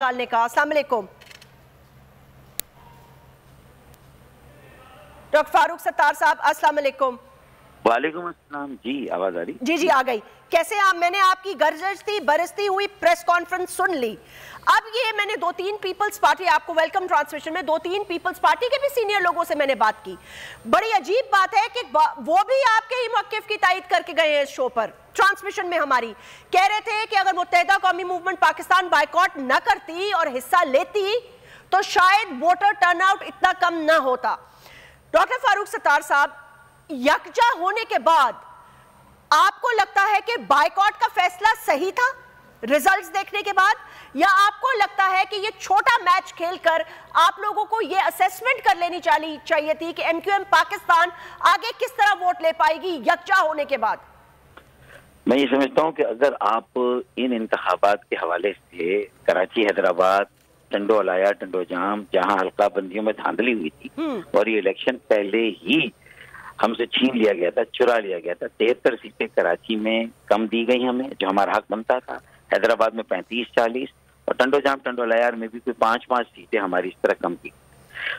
डालने का। अस्सलाम वालेकुम डॉक्टर फारूक सत्तार साहब, अस्सलाम वालेकुम। वालेकुम अस्सलाम जी, आवाज आ रही? जी आ गई। कैसे आप? मैंने आपकी गरजती बरसती हुई प्रेस कॉन्फ्रेंस सुन ली। अब ये मैंने दो तीन पीपल्स पार्टी, आपको वेलकम ट्रांसमिशन में दो तीन पीपल्स पार्टी के भी सीनियर लोगों से मैंने बात की। बड़ी अजीब बात है कि वो भी आपके ही मौक़िफ़ की तायद करके गए हैं इस शो पर। ट्रांसमिशन में हमारी कह रहे थे कि अगर मुत्तहिदा कौमी मूवमेंट पाकिस्तान बायकॉट न करती और हिस्सा लेती तो शायद वोटर टर्नआउट इतना कम न होता। डॉक्टर फारूक सत्तार साहब, यकजा होने के बाद आपको लगता है कि बायकॉट का फैसला सही था रिजल्ट्स देखने के बाद, या आपको लगता है कि ये छोटा मैच खेलकर आप लोगों को ये असेसमेंट कर लेनी चाहिए थी कि एमक्यूएम पाकिस्तान आगे किस तरह वोट ले पाएगी यकजा होने के बाद? मैं ये समझता हूँ कि अगर आप इन इंतखाबात के हवाले से कराची, हैदराबाद, टंडो अलाया, टंडो जाम, जहाँ हल्का बंदियों में धांधली हुई थी और ये इलेक्शन पहले ही हमसे छीन लिया गया था, चुरा लिया गया था। 73 सीटें कराची में कम दी गई हमें, जो हमारा हक बनता था। हैदराबाद में 35-40 और टंडो जाम, टंडो अलाया में भी कोई 5-5 सीटें हमारी इस तरह कम की।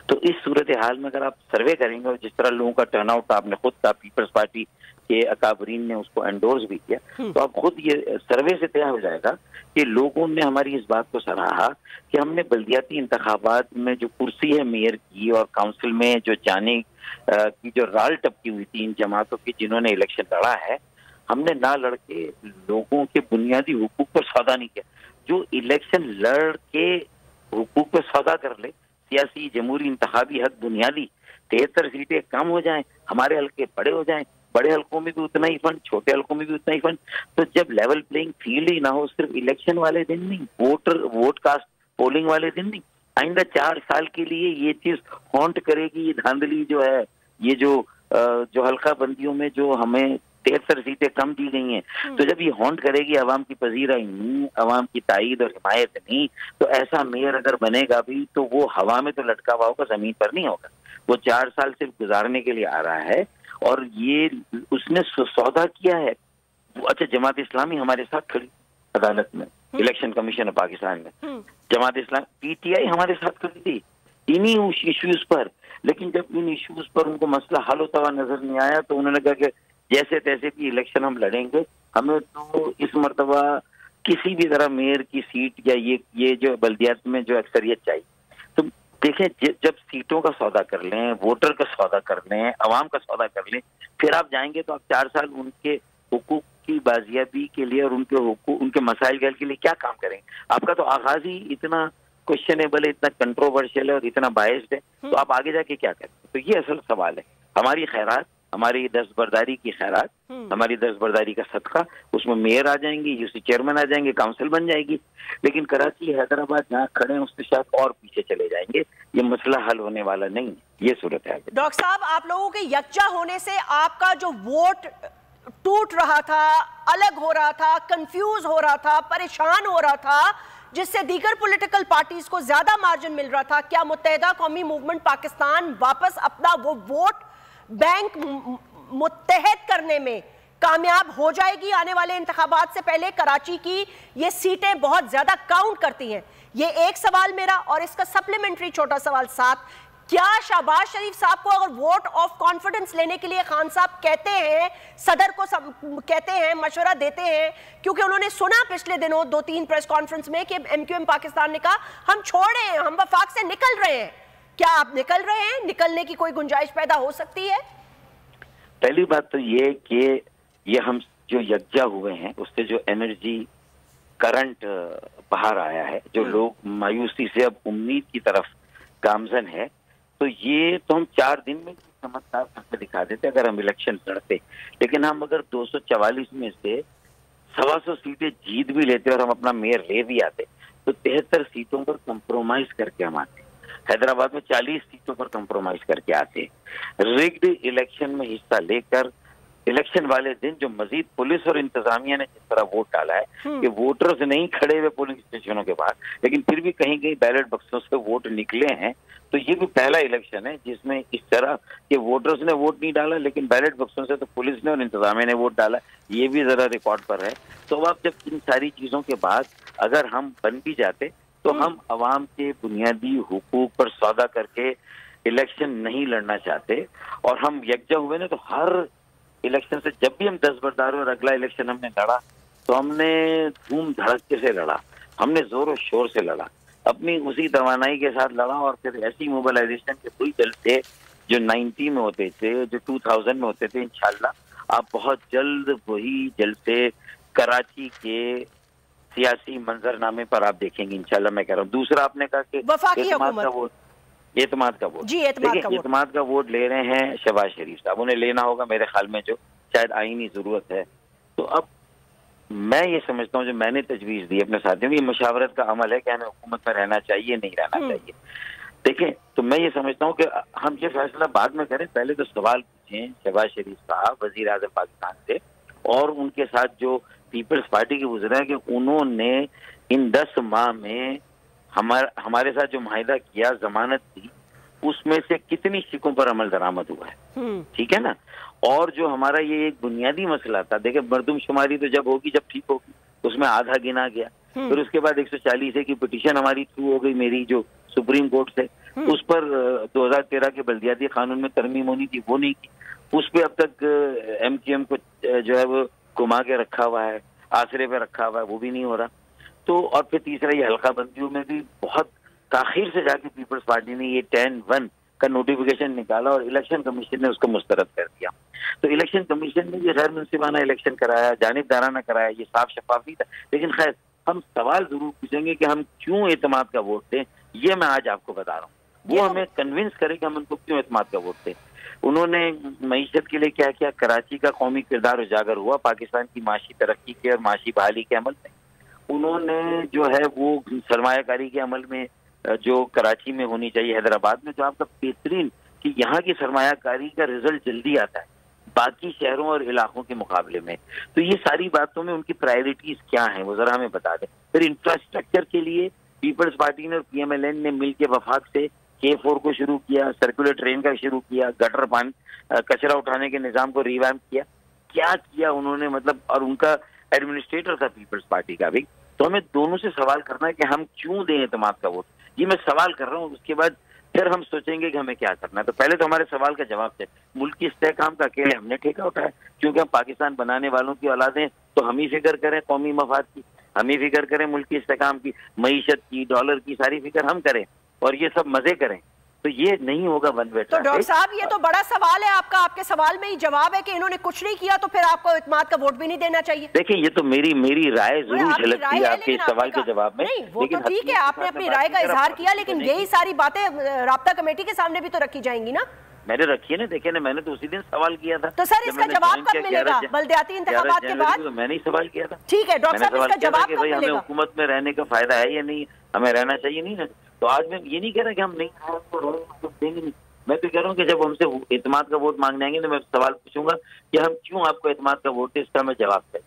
तो इस सूरत हाल में अगर आप सर्वे करेंगे और जिस तरह लोगों का टर्नआउट आपने खुद कहा, पीपल्स पार्टी के अकाबरीन ने उसको एंडोर्स भी किया, तो आप खुद ये सर्वे से तय हो जाएगा कि लोगों ने हमारी इस बात को सराहा कि हमने बल्दियाती इंतखाबात में जो कुर्सी है मेयर की और काउंसिल में जो जाने की जो राल टपकी हुई थी इन जमातों की जिन्होंने इलेक्शन लड़ा है, हमने ना लड़के लोगों के बुनियादी हुकूक पर सौदा नहीं किया। जो इलेक्शन लड़ के हुकूक पर सौदा कर ले, सियासी जमहूरी इंतखाबी हक बुनियादी 73 सीटें कम हो जाएं, हमारे हल्के बड़े हो जाएं, बड़े हल्कों में भी उतना ही फंड, छोटे हल्कों में भी उतना ही फंड, तो जब लेवल प्लेइंग फील्ड ही ना हो, सिर्फ इलेक्शन वाले दिन नहीं, वोट कास्ट पोलिंग वाले दिन नहीं, आइंदा 4 साल के लिए ये चीज हॉन्ट करेगी। ये धांधली जो है, ये जो हल्का बंदियों में जो हमें 73 सीटें कम दी गई हैं, तो जब ये हॉन्ट करेगी, अवाम की पजीराई नहीं, अवाम की ताईद और हिमायत नहीं, तो ऐसा मेयर अगर बनेगा भी तो वो हवा में तो लटका हुआ होगा, जमीन पर नहीं होगा। वो 4 साल सिर्फ गुजारने के लिए आ रहा है और ये उसने सौदा किया है। अच्छा, जमात इस्लामी हमारे साथ खड़ी अदालत में, इलेक्शन कमीशन ऑफ पाकिस्तान में, जमात इस्लाम पीटीआई हमारे साथ खड़ी थी इन्हीं इश्यूज पर, लेकिन जब इन इश्यूज पर उनको मसला हल होता हुआ नजर नहीं आया तो उन्होंने कहा कि जैसे तैसे भी इलेक्शन हम लड़ेंगे, हमें तो इस मर्तबा किसी भी तरह मेयर की सीट या ये जो बल्दियात में जो अक्सरियत चाहिए। तो देखें, जब सीटों का सौदा कर लें, वोटर का सौदा कर लें, अवाम का सौदा कर लें, फिर आप जाएंगे तो आप 4 साल उनके हुकूक की बाजियाबी के लिए और उनके मसाइल हल के लिए क्या काम करेंगे? आपका तो आगाज ही इतना क्वेश्चनेबल है, इतना कंट्रोवर्शियल है और इतना बायस्ड है, तो आप आगे जाके क्या करें? तो ये असल सवाल है। हमारी खैरात, हमारी दस्तबरदारी की खैरात, हमारी दस्तबरदारी का सदका, उसमें मेयर आ जाएंगे, यूसी चेयरमैन आ जाएंगे, काउंसिल बन जाएगी, लेकिन कराची, हैदराबाद जहाँ खड़े हैं उससे शायद और पीछे चले जाएंगे। ये मसला हल होने वाला नहीं है, ये सूरत है। डॉक्टर साहब, आप लोगों के यकजा होने से आपका जो वोट टूट रहा था, अलग हो रहा था, कंफ्यूज हो रहा था, परेशान हो रहा था, जिससे दीगर पॉलिटिकल पार्टीज को ज्यादा मार्जिन मिल रहा था, क्या मुत्तहिदा कौमी मूवमेंट पाकिस्तान वापस अपना वो वोट बैंक मुत्तहद करने में कामयाब हो जाएगी आने वाले इंतखाबात से पहले? कराची की ये सीटें बहुत ज्यादा काउंट करती हैं, ये एक सवाल मेरा, और इसका सप्लीमेंट्री छोटा सवाल साथ, क्या शहबाज शरीफ साहब को अगर वोट ऑफ कॉन्फिडेंस लेने के लिए खान साहब कहते हैं, सदर को कहते हैं, मशवरा देते हैं, क्योंकि उन्होंने सुना पिछले दिनों 2-3 प्रेस कॉन्फ्रेंस में कि एमक्यूएम पाकिस्तान ने कहा हम छोड़ रहे हैं, हम वफाक से निकल रहे हैं, क्या आप निकल रहे हैं? निकलने की कोई गुंजाइश पैदा हो सकती है? पहली बात तो ये कि ये हम जो यकजा हुए हैं उससे जो एनर्जी करंट बाहर आया है, जो लोग मायूसी से अब उम्मीद की तरफ गामजन है, तो ये तो हम 4 दिन में चमत्कार करके दिखा देते अगर हम इलेक्शन लड़ते। लेकिन हम अगर 244 में से 125 सीटें जीत भी लेते और हम अपना मेयर ले भी आते तो 73 सीटों पर कंप्रोमाइज करके हम आते। हैदराबाद में 40 सीटों पर कंप्रोमाइज करके आते। रिग्ड इलेक्शन में हिस्सा लेकर इलेक्शन वाले दिन जो मजीद पुलिस और इंतजामिया ने जिस तरह वोट डाला है कि वोटर्स नहीं खड़े हुए पोलिंग स्टेशनों के बाहर, लेकिन फिर भी कहीं कहीं बैलेट बक्सों से वोट निकले हैं, तो ये भी पहला इलेक्शन है जिसमें इस तरह के वोटर्स ने वोट नहीं डाला, लेकिन बैलेट बक्सों से तो पुलिस ने और इंतजामिया ने वोट डाला। ये भी जरा रिकॉर्ड पर है। तो अब जब इन सारी चीजों के बाद अगर हम बन भी जाते तो हम अवाम के बुनियादी हुकूक पर सौदा करके इलेक्शन नहीं लड़ना चाहते। और हम यकजा हुए ना, तो हर इलेक्शन से जब भी हम 10 बरदार और अगला इलेक्शन हमने लड़ा तो हमने धूम धड़के से लड़ा, हमने जोर और शोर से लड़ा, अपनी उसी तवानाई के साथ लड़ा। और फिर ऐसी मोबिलाइजेशन के वही जलसे जो 90 में होते थे, जो 2000 में होते थे, इंशाल्लाह आप बहुत जल्द वही जलसे कराची के सियासी मंजरनामे पर आप देखेंगे इंशाल्लाह। मैं कह रहा हूँ। दूसरा आपने कहा कि एतमाद का वोट जी, एतमाद का वोट ले रहे हैं शहबाज शरीफ साहब, उन्हें लेना होगा मेरे ख्याल में, जो शायद आईनी जरूरत है। तो अब मैं ये समझता हूँ, जो मैंने तजवीज दी अपने साथियों, ये मशावरत का अमल है कि हमें हुकूमत में रहना चाहिए नहीं रहना चाहिए। देखें, तो मैं ये समझता हूँ कि हम ये फैसला बाद में करें, पहले तो सवाल पूछें शहबाज शरीफ साहब वजीर आज़म पाकिस्तान से और उनके साथ जो पीपल्स पार्टी के गुजरे हैं कि उन्होंने इन 10 माह में हमारे साथ जो माहिदा किया, जमानत दी, उसमें से कितनी शिकों पर अमल दरामद हुआ है। ठीक है ना। और जो हमारा ये एक बुनियादी मसला था, देखिए मरदमशुमारी तो जब होगी जब ठीक होगी, उसमें आधा गिना गया, फिर उसके बाद 140 की पिटीशन हमारी थ्रू हो गई मेरी जो सुप्रीम कोर्ट से, उस पर 2013 के बल्दियाती कानून में तरमीम होनी थी, वो नहीं की। उस पर अब तक MQM को जो है वो घुमा के रखा हुआ है, आसरे पे रखा हुआ है, वो भी नहीं हो रहा। तो और फिर तीसरा ये हल्का बंदियों में भी बहुत ताखिर से जाके पीपल्स पार्टी ने ये 10-1 का नोटिफिकेशन निकाला और इलेक्शन कमीशन ने उसको मुस्तरद कर दिया। तो इलेक्शन कमीशन ने ये गैर मुनसिफाना इलेक्शन कराया, जानिबदाराना कराया, ये साफ शफाफ नहीं था। लेकिन खैर, हम सवाल जरूर पूछेंगे कि हम क्यों एतमाद का वोट दें, ये मैं आज आपको बता रहा हूँ। वो हमें कन्विंस करे कि हम उनको क्यों एतमाद का वोट दें। उन्होंने मईशत के लिए क्या किया, कराची का कौमी किरदार उजागर हुआ पाकिस्तान की माशी तरक्की के और माशी बहाली के अमल में। उन्होंने जो है वो सरमायाकारी के अमल में जो कराची में होनी चाहिए, हैदराबाद में, जो आपका बेहतरीन कि यहाँ की सरमायाकारी का रिजल्ट जल्दी आता है बाकी शहरों और इलाकों के मुकाबले में। तो ये सारी बातों में उनकी प्रायोरिटीज क्या हैं वो जरा हमें बता दें। फिर इंफ्रास्ट्रक्चर के लिए पीपल्स पार्टी ने और PMLN ने मिलकर वफाक से K4 को शुरू किया, सर्कुलर ट्रेन का शुरू किया, गटर पानी कचरा उठाने के निजाम को रिवैम्प किया, क्या किया उन्होंने, मतलब। और उनका एडमिनिस्ट्रेटर था पीपल्स पार्टी का भी। तो हमें दोनों से सवाल करना है कि हम क्यों दें एतमाद का वोट, ये मैं सवाल कर रहा हूँ। उसके बाद फिर हम सोचेंगे कि हमें क्या करना है। तो पहले तो हमारे सवाल का जवाब है, मुल्क की इस्तेहकाम का अकेले हमने ठेका उठाया, क्योंकि हम पाकिस्तान बनाने वालों की औलादें, तो हम ही फिक्र करें कौमी मफाद की, हम ही फिक्र करें मुल्क की इस्तेहकाम की, मईशत की, डॉलर की, सारी फिक्र हम करें और ये सब मजे करें, तो ये नहीं होगा वन वे। तो डॉक्टर साहब, ये तो बड़ा सवाल है आपका, आपके सवाल में ही जवाब है कि इन्होंने कुछ नहीं किया तो फिर आपको इत्मीनान का वोट भी नहीं देना चाहिए। देखिए, ये तो मेरी राय जरूर झलकती है आपके सवाल के जवाब में। नहीं, वो तो ठीक है, आपने अपनी राय का इजहार किया, लेकिन यही सारी बातें राब्ता कमेटी के सामने भी तो रखी जाएंगी ना। मैंने रखी है ना, देखे ना, मैंने तो उसी दिन सवाल किया था। तो सर, इसका जवाब कब मिलेगा? बल्दियाती इंतखाबात के बाद? तो मैंने ही सवाल किया था। ठीक है डॉक्टर साहब, इसका जवाब कब मिलेगा? हमें हुकूमत में रहने का फायदा है या नहीं, हमें रहना चाहिए नहीं ना। तो आज मैं ये नहीं कह रहा कि हम नहीं देंगे नहीं, मैं तो कह रहा हूँ कि जब हमसे एतमाद का वोट मांगने आएंगे तो मैं सवाल पूछूंगा कि हम क्यों आपको एतमाद का वोट दे, इसका मैं जवाब दें।